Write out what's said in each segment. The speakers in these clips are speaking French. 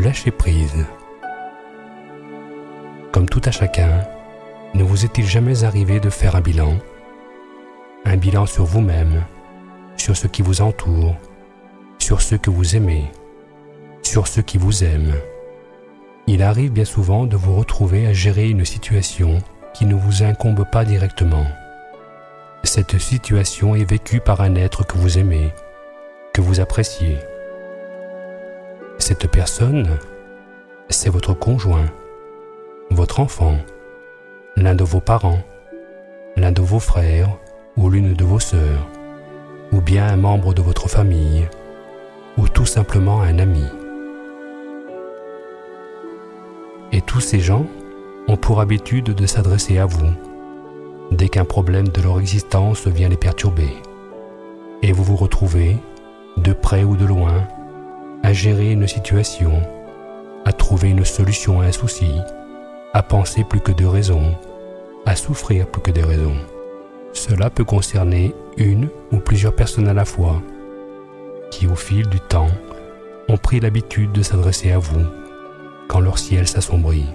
lâcher prise. Comme tout à chacun, ne vous est-il jamais arrivé de faire un bilan sur vous-même, sur ce qui vous entoure, sur ceux que vous aimez, sur ceux qui vous aiment. Il arrive bien souvent de vous retrouver à gérer une situation qui ne vous incombe pas directement. Cette situation est vécue par un être que vous aimez, que vous appréciez. Cette personne, c'est votre conjoint, votre enfant, l'un de vos parents, l'un de vos frères ou l'une de vos sœurs, ou bien un membre de votre famille, ou tout simplement un ami. Et tous ces gens ont pour habitude de s'adresser à vous dès qu'un problème de leur existence vient les perturber. Et vous vous retrouvez, de près ou de loin, à gérer une situation, à trouver une solution à un souci, à penser plus que de raison, à souffrir plus que des raisons. Cela peut concerner une ou plusieurs personnes à la fois, qui au fil du temps ont pris l'habitude de s'adresser à vous quand leur ciel s'assombrit.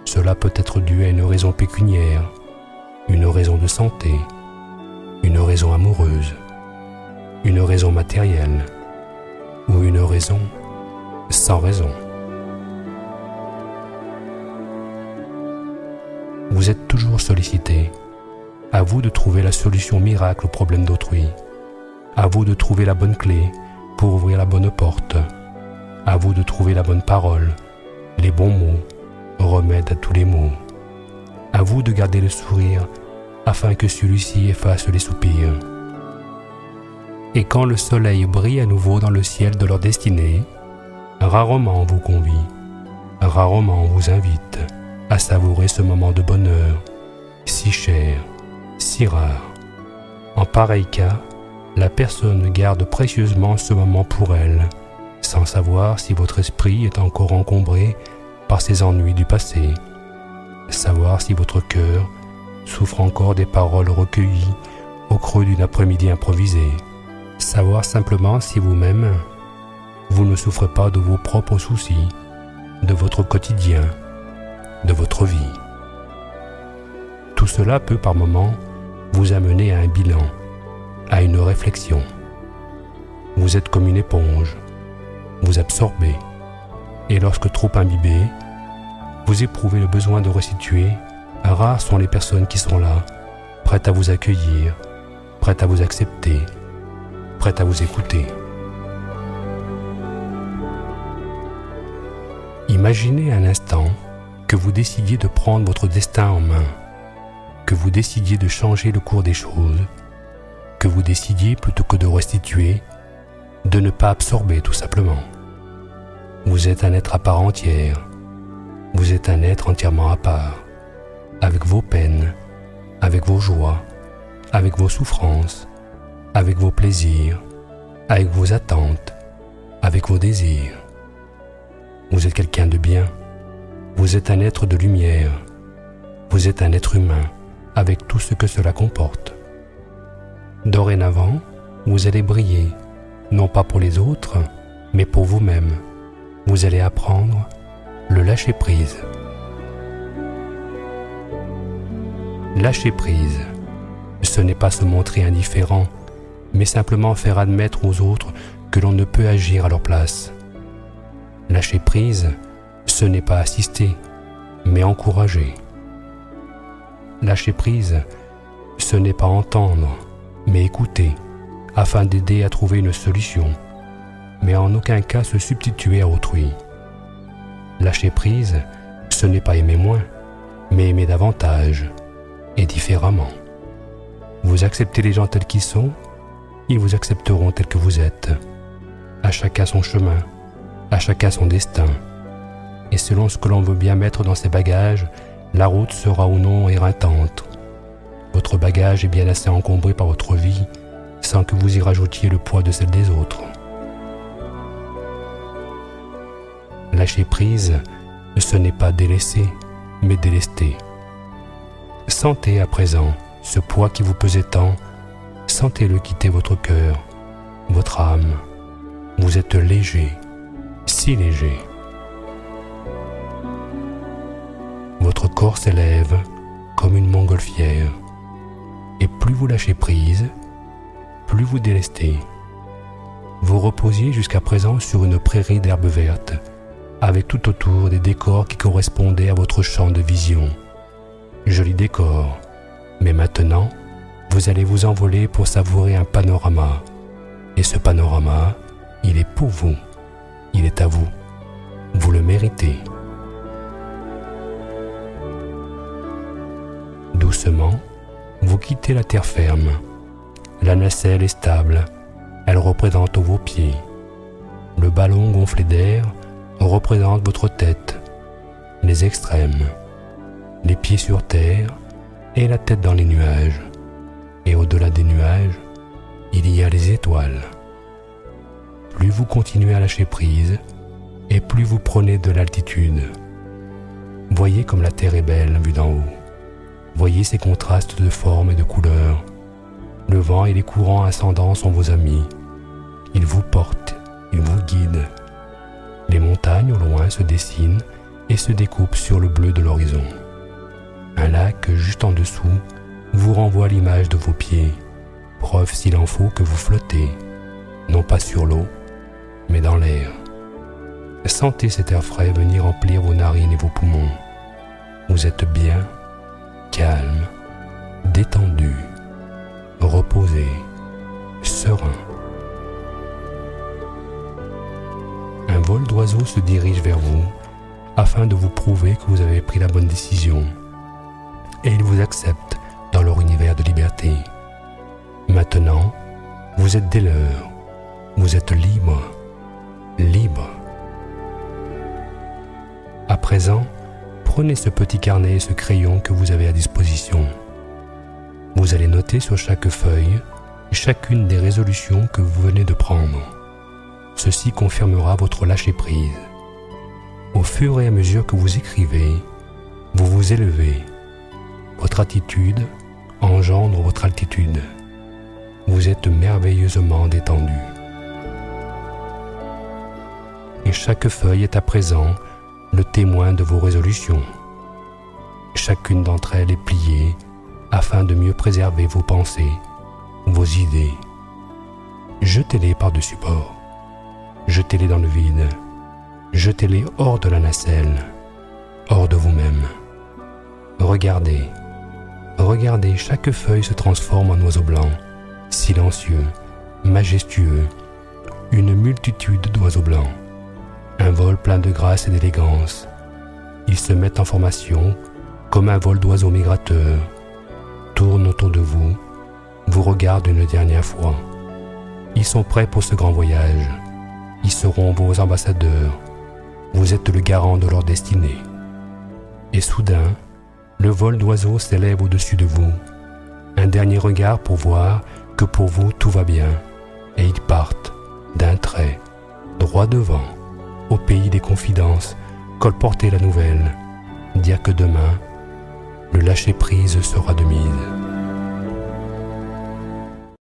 Cela peut être dû à une raison pécuniaire, une raison de santé, une raison amoureuse, une raison matérielle ou une raison sans raison. Vous êtes toujours sollicité. À vous de trouver la solution miracle au problème d'autrui. À vous de trouver la bonne clé pour ouvrir la bonne porte. À vous de trouver la bonne parole, les bons mots, remède à tous les maux. À vous de garder le sourire afin que celui-ci efface les soupirs. Et quand le soleil brille à nouveau dans le ciel de leur destinée, rarement on vous convie, rarement on vous invite à savourer ce moment de bonheur, si cher, si rare. En pareil cas, la personne garde précieusement ce moment pour elle, sans savoir si votre esprit est encore encombré par ses ennuis du passé, savoir si votre cœur souffre encore des paroles recueillies au creux d'une après-midi improvisée, savoir simplement si vous-même, vous ne souffrez pas de vos propres soucis, de votre quotidien, de votre vie. Tout cela peut par moments vous amener à un bilan, à une réflexion. Vous êtes comme une éponge, vous absorbez, et lorsque trop imbibé, vous éprouvez le besoin de restituer. Rares sont les personnes qui sont là, prêtes à vous accueillir, prêtes à vous accepter, prêtes à vous écouter. Imaginez un instant que vous décidiez de prendre votre destin en main, que vous décidiez de changer le cours des choses, que vous décidiez plutôt que de restituer, de ne pas absorber tout simplement. Vous êtes un être à part entière, vous êtes un être entièrement à part, avec vos peines, avec vos joies, avec vos souffrances, avec vos plaisirs, avec vos attentes, avec vos désirs. Vous êtes quelqu'un de bien, vous êtes un être de lumière, vous êtes un être humain avec tout ce que cela comporte. Dorénavant, vous allez briller, non pas pour les autres, mais pour vous-même. Vous allez apprendre le lâcher-prise. Lâcher prise, ce n'est pas se montrer indifférent, mais simplement faire admettre aux autres que l'on ne peut agir à leur place. Lâcher prise, ce n'est pas assister, mais encourager. Lâcher prise, ce n'est pas entendre, mais écouter, afin d'aider à trouver une solution, mais en aucun cas se substituer à autrui. Lâcher prise, ce n'est pas aimer moins, mais aimer davantage, et différemment. Vous acceptez les gens tels qu'ils sont, ils vous accepteront tels que vous êtes. À chacun son chemin, à chacun son destin. Et selon ce que l'on veut bien mettre dans ses bagages, la route sera ou non éreintante. Votre bagage est bien assez encombré par votre vie, sans que vous y rajoutiez le poids de celle des autres. Lâcher prise, ce n'est pas délaisser, mais délester. Sentez à présent ce poids qui vous pesait tant, sentez-le quitter votre cœur, votre âme. Vous êtes léger, si léger. corps s'élève comme une montgolfière. Et plus vous lâchez prise, plus vous délestez. Vous reposiez jusqu'à présent sur une prairie d'herbes vertes, avec tout autour des décors qui correspondaient à votre champ de vision. Joli décor, mais maintenant, vous allez vous envoler pour savourer un panorama. Et ce panorama, il est pour vous, il est à vous. Vous le méritez. Doucement, vous quittez la terre ferme. La nacelle est stable, elle représente vos pieds. Le ballon gonflé d'air représente votre tête, les extrêmes, les pieds sur terre et la tête dans les nuages. Et au-delà des nuages, il y a les étoiles. Plus vous continuez à lâcher prise, et plus vous prenez de l'altitude. Voyez comme la terre est belle vue d'en haut. Voyez ces contrastes de formes et de couleurs. Le vent et les courants ascendants sont vos amis. Ils vous portent, ils vous guident. Les montagnes au loin se dessinent et se découpent sur le bleu de l'horizon. Un lac juste en dessous vous renvoie l'image de vos pieds, preuve s'il en faut que vous flottez, non pas sur l'eau, mais dans l'air. Sentez cet air frais venir remplir vos narines et vos poumons. Vous êtes bien, calme, détendu, reposé, serein. Un vol d'oiseaux se dirige vers vous afin de vous prouver que vous avez pris la bonne décision. Et ils vous acceptent dans leur univers de liberté. Maintenant, vous êtes des leurs. Vous êtes libre, libre. À présent, prenez ce petit carnet et ce crayon que vous avez à disposition. Vous allez noter sur chaque feuille chacune des résolutions que vous venez de prendre. Ceci confirmera votre lâcher-prise. Au fur et à mesure que vous écrivez, vous vous élevez. Votre attitude engendre votre altitude. Vous êtes merveilleusement détendu. Et chaque feuille est à présent le témoin de vos résolutions. Chacune d'entre elles est pliée afin de mieux préserver vos pensées, vos idées. Jetez-les par-dessus bord. Jetez-les dans le vide. Jetez-les hors de la nacelle, hors de vous-même. Regardez. Regardez, chaque feuille se transforme en oiseau blanc, silencieux, majestueux, une multitude d'oiseaux blancs. Un vol plein de grâce et d'élégance. Ils se mettent en formation comme un vol d'oiseaux migrateurs, tournent autour de vous, vous regardent une dernière fois. Ils sont prêts pour ce grand voyage. Ils seront vos ambassadeurs. Vous êtes le garant de leur destinée. Et soudain, le vol d'oiseaux s'élève au-dessus de vous. Un dernier regard pour voir que pour vous tout va bien. Et ils partent, d'un trait, droit devant, au pays des confidences, colporter la nouvelle, dire que demain, le lâcher-prise sera de mise.